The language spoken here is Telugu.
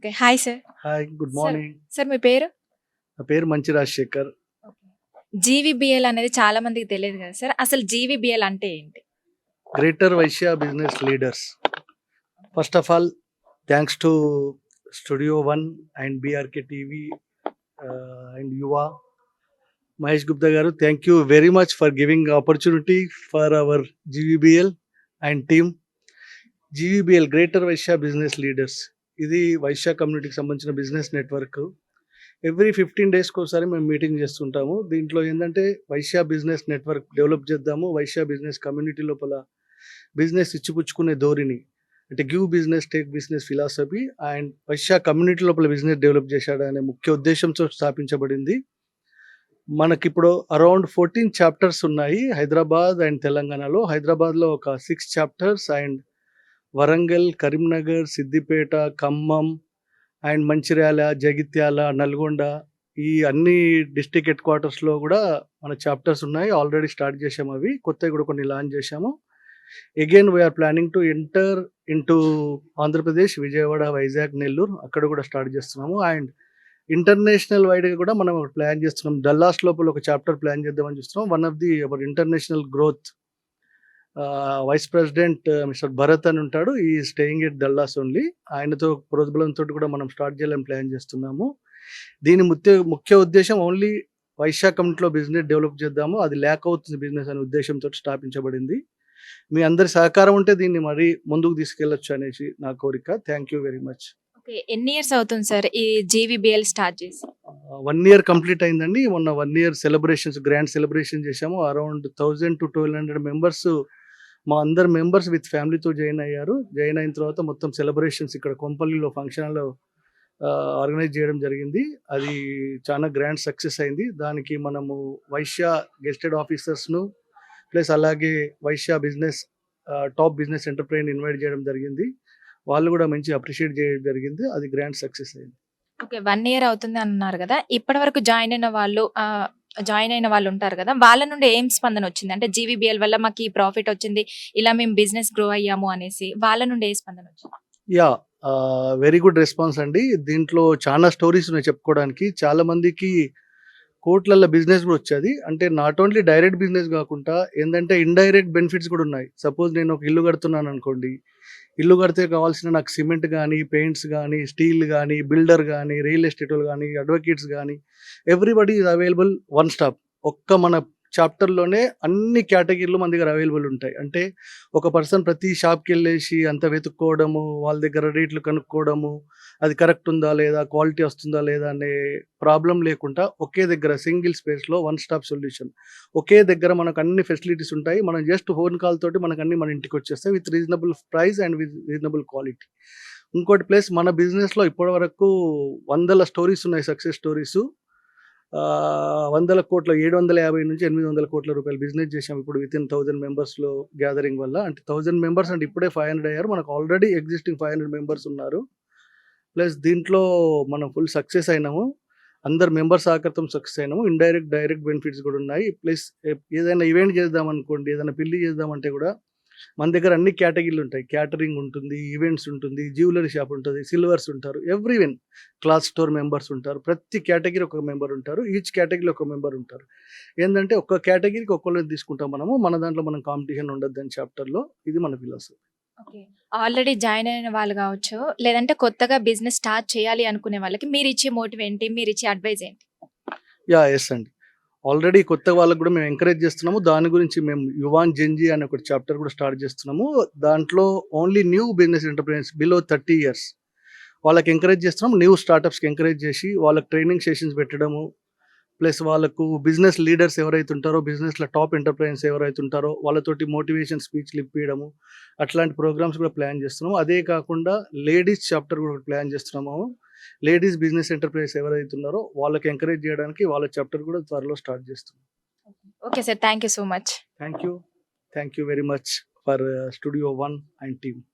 Okay. Hi sir. Hi, good sir morning. Sir మీ పేరు? నా పేరు మంచి రాజశేఖర్. ఓకే. జీవీబీఎల్ అనేది చాలా మందికి తెలియదు కదా సార్. అసలు జీవీబీఎల్ అంటే ఏంటి? Greater Vaishya business leaders. First of all, thanks to studio one and BRK TV and Yuva. Mahesh Gupta garu, thank you very much for giving opportunity for our GVBL and team. GVBL greater Vaishya business leaders, ఇది వైశ్య కమ్యూనిటీకి సంబంధించిన బిజినెస్ నెట్వర్క్. ఎవ్రీ 15 డేస్కి ఒకసారి మేము మీటింగ్ చేస్తుంటాము. దీంట్లో ఏంటంటే వైశ్య బిజినెస్ నెట్వర్క్ డెవలప్ చేద్దాము, వైశ్య బిజినెస్ కమ్యూనిటీ లోపల బిజినెస్ ఇచ్చిపుచ్చుకునే ధోరణి, అంటే give business take business philosophy and Vaishya community లోపల బిజినెస్ డెవలప్ చేశాడు అనే ముఖ్య ఉద్దేశంతో స్థాపించబడింది. మనకిప్పుడు అరౌండ్ 14 చాప్టర్స్ ఉన్నాయి హైదరాబాద్ అండ్ తెలంగాణలో. హైదరాబాద్లో ఒక 6 chapters and Warangal, Karimnagar, Siddipet, Khammam and Mancherial, Jagtial, Nalgonda, ఈ అన్ని డిస్ట్రిక్ట్ హెడ్ క్వార్టర్స్లో కూడా మన చాప్టర్స్ ఉన్నాయి. ఆల్రెడీ స్టార్ట్ చేసాము, అవి కొత్తవి కూడా కొన్ని లాంచ్ చేశాము. Again we're planning to enter into Andhra Pradesh, Vijayawada, Vizag, Nellore, అక్కడ కూడా స్టార్ట్ చేస్తున్నాము. అండ్ ఇంటర్నేషనల్ వైడ్గా కూడా మనం ప్లాన్ చేస్తున్నాం. డల్లాస్ లోపల ఒక చాప్టర్ ప్లాన్ చేద్దామని చూస్తున్నాం. One of the our international growth vice president mister Bharat అని ఉంటాడు, ఈ స్టేయింగ్ ఎట్ డల్లాస్ ఓన్లీ. ఆయనతో ప్రోద్బలంతో కూడా మనం స్టార్ట్ చేయాలని ప్లాన్ చేస్తున్నాము. దీని ముఖ్య ఉద్దేశం ఓన్లీ వైశ్య కమ్యూనిటీలో బిజినెస్ డెవలప్ చేద్దాము, అది ల్యాక్ అవుతుంది బిజినెస్ అనే ఉద్దేశంతో స్థాపించబడింది. మీ అందరి సహకారం ఉంటే దీన్ని మరీ ముందుకు తీసుకెళ్ళొచ్చు అనేసి నా కోరిక. Thank you very much. Okay. ఎన్ని ఇయర్స్ అవుతుంది సార్ ఈ జీవీబీఎల్ స్టార్ట్ చేసి? 1 ఇయర్ కంప్లీట్ అయిందండి. మొన్న 1 ఇయర్ సెలబ్రేషన్స్, గ్రాండ్ సెలబ్రేషన్ చేశాము. అరౌండ్ 1000 to 1200 మెంబర్స్, మా అందరు మెంబర్స్ విత్ ఫ్యామిలీతో జాయిన్ అయ్యారు. జాయిన్ అయిన తర్వాత మొత్తం సెలబ్రేషన్స్ ఇక్కడ కొంపల్లిలో ఫంక్షన్ హాల్లో ఆర్గనైజ్ చేయడం జరిగింది. అది చాలా గ్రాండ్ సక్సెస్ అయింది. దానికి మనము వైశ్య గెస్టెడ్ ఆఫీసర్స్ను ప్లస్ అలాగే Vaishya business top business entrepreneur invite చేయడం జరిగింది. వాళ్ళు కూడా మంచి అప్రిషియేట్ చేయడం జరిగింది. అది గ్రాండ్ సక్సెస్ అయింది. ఓకే. 1 ఇయర్ అవుతుంది అన్నారు కదా! ఇప్పటివరకు జాయిన్ అయిన వాళ్ళు ఉంటారు కదా! వాళ్ళ నుండి ఏం స్పందన వచ్చింది? అంటే జీవీబీఎల్ వల్ల మాకు ఈ ప్రాఫిట్ వచ్చింది, ఇలా మేము బిజినెస్ గ్రో అయ్యాము అనేసి వాళ్ళ నుండి ఏ స్పందన వచ్చింది? యా, వెరీ గుడ్ రెస్పాన్స్ అండి. దీంట్లో చాలా స్టోరీస్ ఉన్నాయి చెప్పుకోవడానికి. చాలా మందికి కోట్లల్లో బిజినెస్ కూడా వచ్చేది. అంటే నాట్ ఓన్లీ డైరెక్ట్ బిజినెస్ కాకుండా ఏంటంటే ఇండైరెక్ట్ బెనిఫిట్స్ కూడా ఉన్నాయి. సపోజ్ నేను ఒక ఇల్లు కడుతున్నాను అనుకోండి, ఇల్లు కడితే కావాల్సిన నాకు సిమెంట్ కానీ, పెయింట్స్ కానీ, స్టీల్ కానీ, బిల్డర్ కానీ, రియల్ ఎస్టేట్ వాళ్ళు కానీ, అడ్వకేట్స్ కానీ, everybody is available one stop. ఒక్క మన చాప్టర్లోనే అన్ని కేటగిరీలు మన దగ్గర అవైలబుల్ ఉంటాయి. అంటే ఒక పర్సన్ ప్రతి షాప్కి వెళ్ళేసి అంత వెతుక్కోవడము, వాళ్ళ దగ్గర రేట్లు కనుక్కోవడము, అది కరెక్ట్ ఉందా లేదా, క్వాలిటీ వస్తుందా లేదా అనే ప్రాబ్లం లేకుండా ఒకే దగ్గర సింగిల్ స్పేస్లో వన్ స్టాప్ సొల్యూషన్. ఒకే దగ్గర మనకు అన్ని ఫెసిలిటీస్ ఉంటాయి. మనం జస్ట్ ఫోన్ కాల్ తోటి మనకు అన్ని మన ఇంటికి వచ్చేస్తాయి with reasonable price and with reasonable quality. ఇంకోటి ప్లస్ మన బిజినెస్లో ఇప్పటి వరకు వందల స్టోరీస్ ఉన్నాయి, సక్సెస్ స్టోరీస్. వందల కోట్ల 750 నుంచి 800 కోట్ల రూపాయలు బిజినెస్ చేసాం ఇప్పుడు వితిన్ 1000 మెంబర్స్లో గ్యాదరింగ్ వల్ల. అంటే 1000 మెంబర్స్ అంటే ఇప్పుడే 500 అయ్యారు. మనకు ఆల్రెడీ ఎగ్జిస్టింగ్ 500 మెంబర్స్ ఉన్నారు. ప్లస్ దీంట్లో మనం ఫుల్ సక్సెస్ అయినాము. అందరు మెంబర్స్ సహకారంతో సక్సెస్ అయినాము. ఇండైరెక్ట్ డైరెక్ట్ బెనిఫిట్స్ కూడా ఉన్నాయి. ప్లస్ ఏదైనా ఈవెంట్ చేద్దాం అనుకోండి, ఏదైనా పెళ్లి చేద్దామంటే కూడా మన దగ్గర అన్ని కేటగిరీలు ఉంటాయి. క్యాటరింగ్ ఉంటుంది, ఈవెంట్స్ ఉంటుంది, జ్యువెలరీ షాప్ ఉంటుంది, సిల్వర్స్ ఉంటారు, ఎవ్రీవెన్ క్లాత్ స్టోర్ మెంబర్స్ ఉంటారు. ప్రతి కేటగిరీ ఒక మెంబర్ ఉంటారు. ఈచ్ కేటగిరీలో ఒక మెంబర్ ఉంటారు. ఏంటంటే ఒక్క కేటగిరీకి ఒక్కళ్ళని తీసుకుంటాం మనము. మన దాంట్లో మనం కాంపిటీషన్ ఉండొద్దని చాప్టర్లో. ఇది మన ఫిలాసఫీ. ఓకే. ఆల్రెడీ జాయిన్ అయిన వాళ్ళు కావచ్చు, లేదంటే కొత్తగా బిజినెస్ స్టార్ట్ చేయాలి అనుకునే వాళ్ళకి మీరిచ్చే మోటివ్ ఏంటి? మీరిచ్చే అడ్వైస్ ఏంటి? ఎస్ అండి. ఆల్రెడీ కొత్త వాళ్ళకి కూడా మేము ఎంకరేజ్ చేస్తున్నాము. దాని గురించి మేము యువాన్ జెన్జీ అనే ఒక చాప్టర్ కూడా స్టార్ట్ చేస్తున్నాము. దాంట్లో only new business entrepreneurs below 30 years వాళ్ళకి ఎంకరేజ్ చేస్తున్నాం. న్యూ స్టార్టప్స్‌కి ఎంకరేజ్ చేసి వాళ్ళకి ట్రైనింగ్ సెషన్స్ పెట్టడము. ప్లస్ వాళ్ళకు బిజినెస్ లీడర్స్ ఎవరైతే ఉంటారో, బిజినెస్‌లో టాప్ ఎంటర్‌ప్రెన్యూర్స్ ఎవరైతే ఉంటారో వాళ్ళతోటి మోటివేషన్ స్పీచ్‌లు ఇప్పియడము. అట్లాంటి ప్రోగ్రామ్స్ కూడా ప్లాన్ చేస్తున్నాము. అదే కాకుండా లేడీస్ చాప్టర్ కూడా ప్లాన్ చేస్తున్నాము. లేడీస్ బిజినెస్ ఎంటర్‌ప్రెన్యూర్స్ ఎవరైతే ఉన్నారో వాళ్ళకి ఎంకరేజ్ చేయడానికి వాళ్ళ చాప్టర్ కూడా త్వరలో స్టార్ట్ చేస్తున్నాం. Okay sir. Thank you so much. Thank you. Thank you very much for studio one and team.